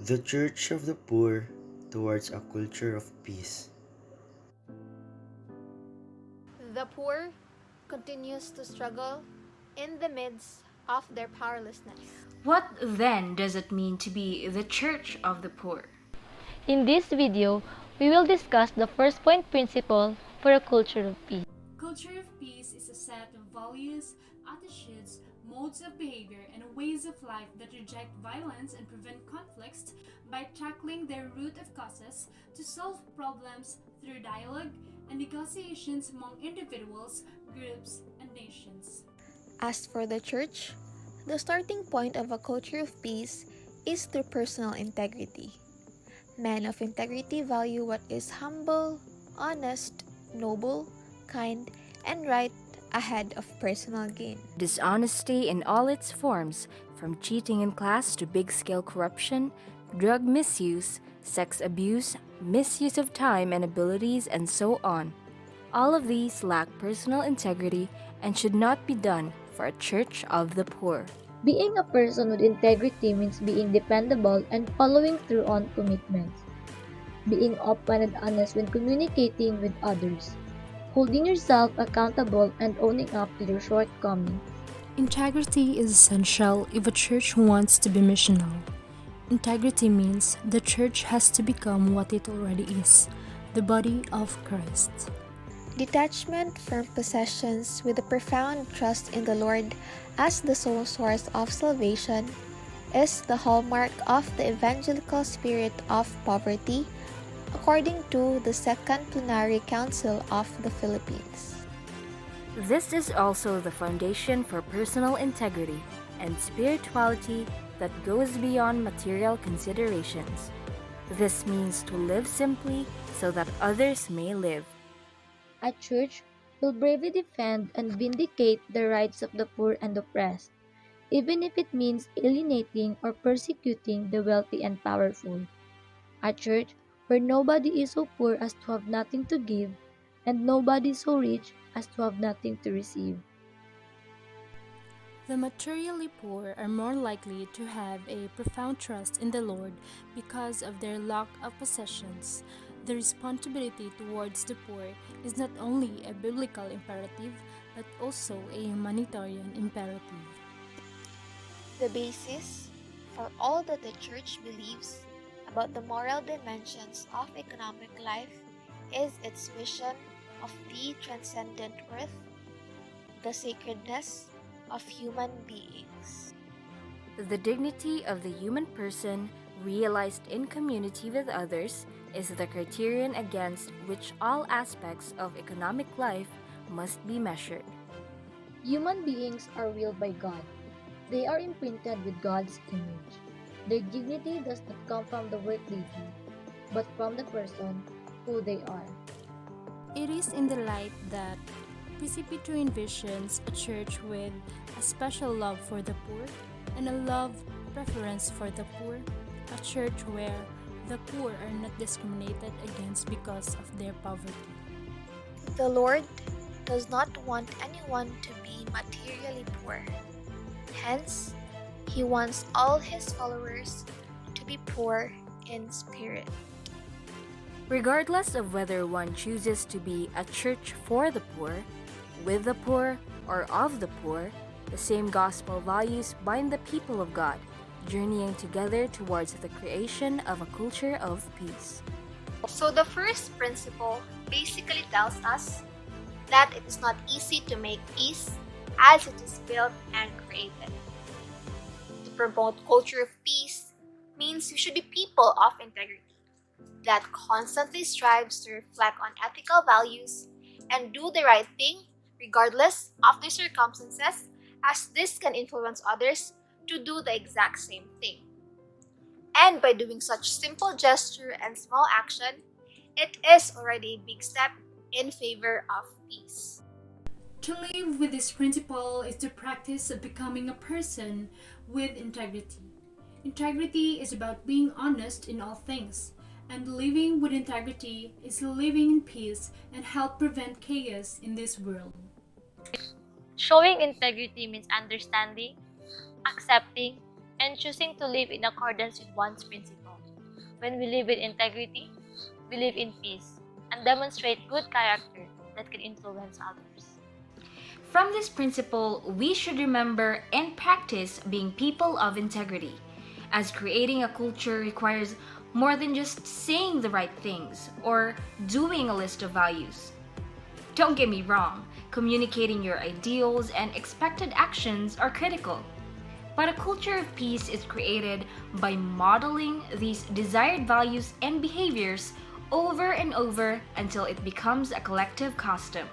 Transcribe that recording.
The Church of the Poor towards a culture of peace. The poor continues to struggle in the midst of their powerlessness. What then does it mean to be the Church of the Poor? In this video, we will discuss the first point principle for a culture of peace. Culture of peace is a set of values, attitudes, modes of behavior, and ways of life that reject violence and prevent conflicts by tackling their root of causes to solve problems through dialogue and negotiations among individuals, groups, and nations. As for the church, the starting point of a culture of peace is through personal integrity. Men of integrity value what is humble, honest, noble, kind, and right ahead of personal gain. Dishonesty in all its forms, from cheating in class to big scale corruption, drug misuse, sex abuse, misuse of time and abilities, and so on. All of these lack personal integrity and should not be done for a church of the poor. Being a person with integrity means being dependable and following through on commitments. Being open and honest when communicating with others. Holding yourself accountable and owning up to your shortcomings. Integrity is essential if a church wants to be missional. Integrity means the church has to become what it already is, the body of Christ. Detachment from possessions with a profound trust in the Lord as the sole source of salvation is the hallmark of the evangelical spirit of poverty, according to the Second Plenary Council of the Philippines. This is also the foundation for personal integrity and spirituality that goes beyond material considerations. This means to live simply so that others may live. A church will bravely defend and vindicate the rights of the poor and oppressed, even if it means alienating or persecuting the wealthy and powerful. A church where nobody is so poor as to have nothing to give, and nobody so rich as to have nothing to receive. The materially poor are more likely to have a profound trust in the Lord because of their lack of possessions. The responsibility towards the poor is not only a biblical imperative but also a humanitarian imperative. The basis for all that the Church believes about the moral dimensions of economic life is its vision of the transcendent worth, the sacredness of human beings. The dignity of the human person, realized in community with others, is the criterion against which all aspects of economic life must be measured. Human beings are willed by God. They are imprinted with God's image. Their dignity does not come from the work they do, but from the person who they are. It is in the light that PCP2 envisions a church with a special love for the poor and a love preference for the poor, a church where the poor are not discriminated against because of their poverty. The Lord does not want anyone to be materially poor. Hence, He wants all His followers to be poor in spirit. Regardless of whether one chooses to be a church for the poor, with the poor, or of the poor, the same gospel values bind the people of God, journeying together towards the creation of a culture of peace. So the first principle basically tells us that it is not easy to make peace as it is built and created. To promote culture of peace means we should be people of integrity that constantly strives to reflect on ethical values and do the right thing regardless of the circumstances, as this can influence others to do the exact same thing. And by doing such simple gesture and small action, it is already a big step in favor of peace. To live with this principle is the practice of becoming a person with integrity. Integrity is about being honest in all things, and living with integrity is living in peace and help prevent chaos in this world. Showing integrity means understanding, accepting, and choosing to live in accordance with one's principles. When we live with integrity, we live in peace and demonstrate good character that can influence others. From this principle, we should remember and practice being people of integrity, as creating a culture requires more than just saying the right things or doing a list of values. Don't get me wrong, communicating your ideals and expected actions are critical. But a culture of peace is created by modeling these desired values and behaviors over and over until it becomes a collective custom.